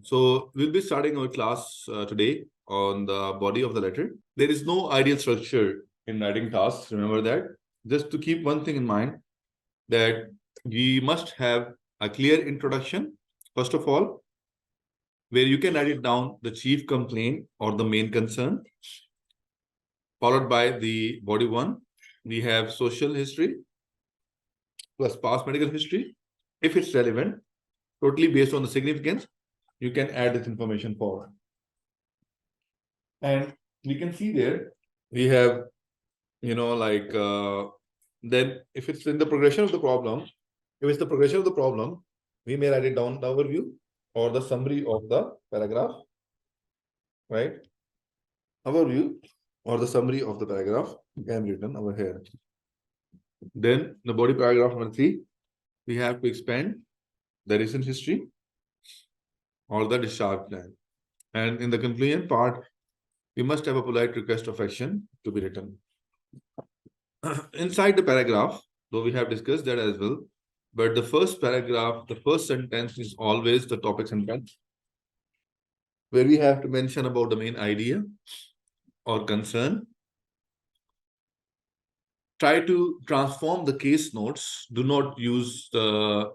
So we'll be starting our class today on the body of the letter. There is no ideal structure in writing tasks. Remember that. Just to keep one thing in mind, that we must have a clear introduction, first of all, where you can write it down the chief complaint or the main concern, followed by the body one. We have social history plus past medical history. If it's relevant, totally based on the significance, you can add this information forward. And we can see there, we have, then if it's in the progression of the problem, if it's the progression of the problem, we may write it down the overview or the summary of the paragraph, right? Overview or the summary of the paragraph can be written over here. Then the body paragraph number 3, we have to expand the recent history or the discharge plan. And in the conclusion part, we must have a polite request of action to be written. Inside the paragraph, though we have discussed that as well, but the first paragraph, the first sentence is always the topic sentence, where we have to mention about the main idea or concern. Try to transform the case notes. Do not use the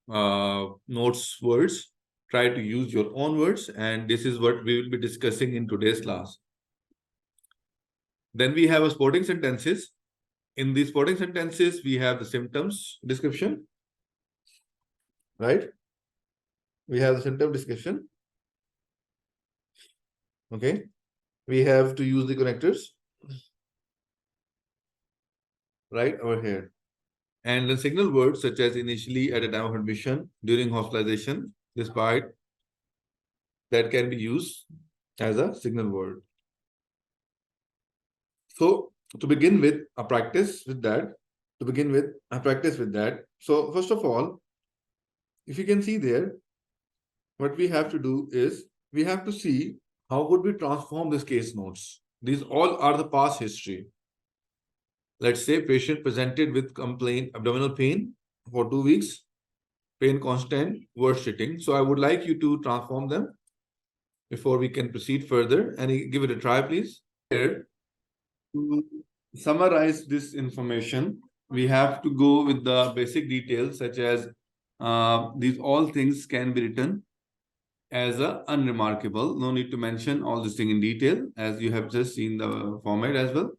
notes words. Try to use your own words, and this is what we will be discussing in today's class. Then we have a supporting sentences. In these supporting sentences, we have the symptoms description, right? We have the symptom description. Okay. We have to use the connectors, right, over here. And the signal words such as initially, at a time of admission, during hospitalization, despite, that can be used as a signal word. So to begin with a practice with that, So first of all, if you can see there, what we have to do is we have to see how would we transform this case notes. These all are the past history. Let's say patient presented with complaint, abdominal pain for 2 weeks, pain constant, worse sitting. So I would like you to transform them before we can proceed further, and give it a try, please. Here, to summarize this information, we have to go with the basic details such as these all things can be written as a unremarkable. No need to mention all this thing in detail, as you have just seen the format as well.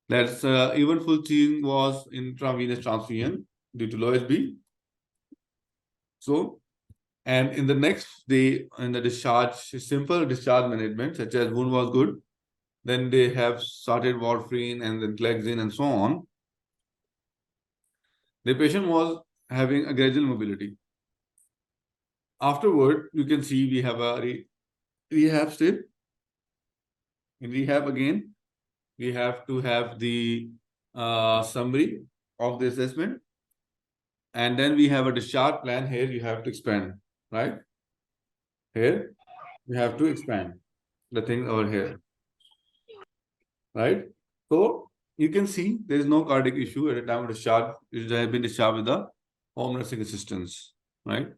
That's even full thing was intravenous transfusion due to low HB. So, and in the next day, in the discharge, simple discharge management, such as wound was good, then they have started warfarin and then Clexane and so on. The patient was having a gradual mobility. Afterward, you can see we have a rehab step. In rehab again, we have to have the summary of the assessment. And then we have a discharge plan. Here you have to expand, right? Here you have to expand the thing over here, right? So you can see there is no cardiac issue at the time of discharge. It has been discharged with the home nursing assistance, right?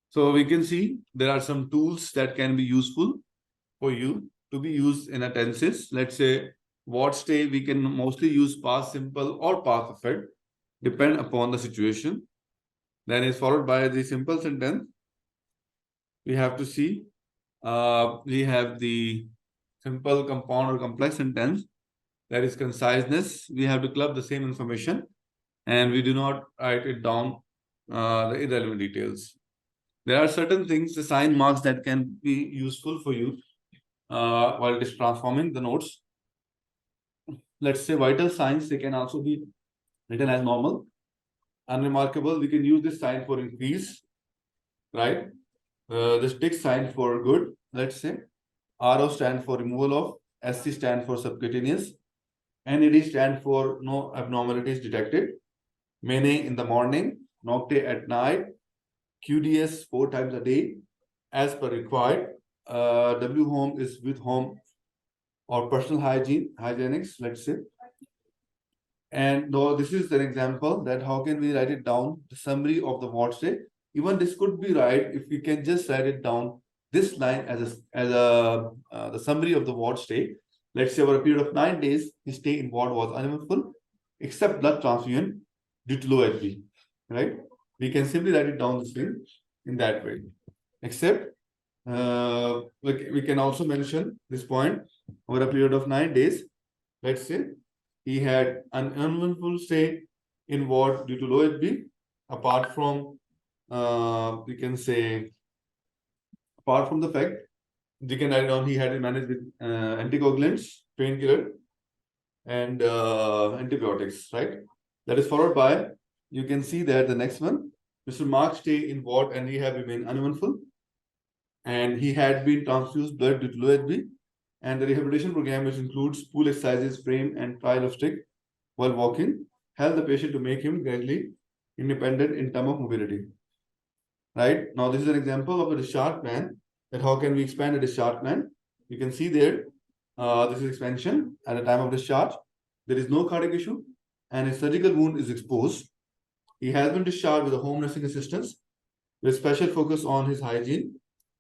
So we can see there are some tools that can be useful for you to be used in a tenses. Let's say ward stay, we can mostly use past simple or past perfect, depend upon the situation. Then is followed by the simple sentence. We have to see, we have the simple, compound, or complex sentence. That is conciseness. We have to club the same information, and we do not write it down the irrelevant details. There are certain things, the sign marks that can be useful for you while it is transforming the notes. Let's say vital signs, they can also be written as normal. Unremarkable, we can use this sign for increase, right? This tick sign for good, let's say. RO stand for removal of, SC stand for subcutaneous, NAD stand for no abnormalities detected, MENE in the morning, NOCTE at night, QDS 4 times a day, as per required. W home is with home or personal hygienics, let's say. And though this is an example that how can we write it down, the summary of the ward stay. Even this could be right if we can just write it down this line as the summary of the ward stay. Let's say over a period of 9 days, his stay in ward was uneventful, except blood transfusion due to low HB. Right? We can simply write it down this way in that way. Except we can also mention this point over a period of 9 days. Let's say he had an uneventful stay in ward due to low HB, apart from we can say apart from the fact you can write down he had to manage with anticoagulants, painkiller, and antibiotics, right? That is followed by, you can see that the next one, Mr. Mark stay in ward and rehab remained uneventful, and he had been transfused blood due to low HB, and the rehabilitation program, which includes pool exercises, frame, and trial of stick while walking, helped the patient to make him gradually independent in terms of mobility. Right? Now, this is an example of a discharge plan, that how can we expand a discharge plan. You can see there, this is expansion at the time of discharge. There is no cardiac issue, and his surgical wound is exposed. He has been discharged with a home nursing assistance with special focus on his hygiene.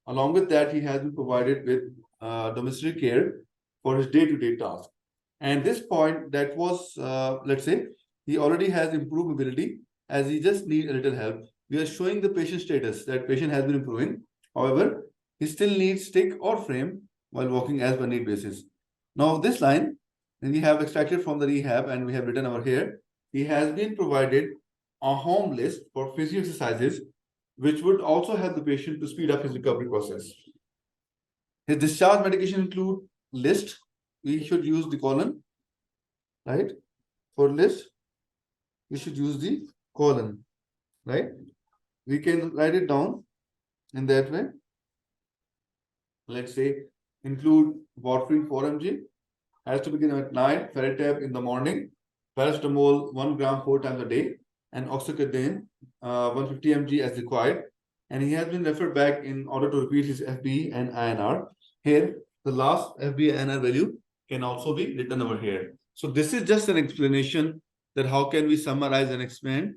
Along with that, he has been provided with domiciliary care for his day-to-day tasks. And this point, that was, let's say, he already has improved mobility, as he just needs a little help. We are showing the patient status, that patient has been improving. However, he still needs stick or frame while walking as per need basis. Now, this line, and we have extracted from the rehab and we have written over here, he has been provided a home list for physio exercises, which would also help the patient to speed up his recovery process. His discharge medication include list. We should use the colon, right? For list, we should use the colon, right? We can write it down in that way. Let's say include warfarin 4 mg, has to begin at night, ferritab in the morning, paracetamol 1 gram 4 times a day, and oxycodone 150 mg as required. And he has been referred back in order to repeat his FB and INR. Here, the last FB and INR value can also be written over here. So this is just an explanation that how can we summarize and expand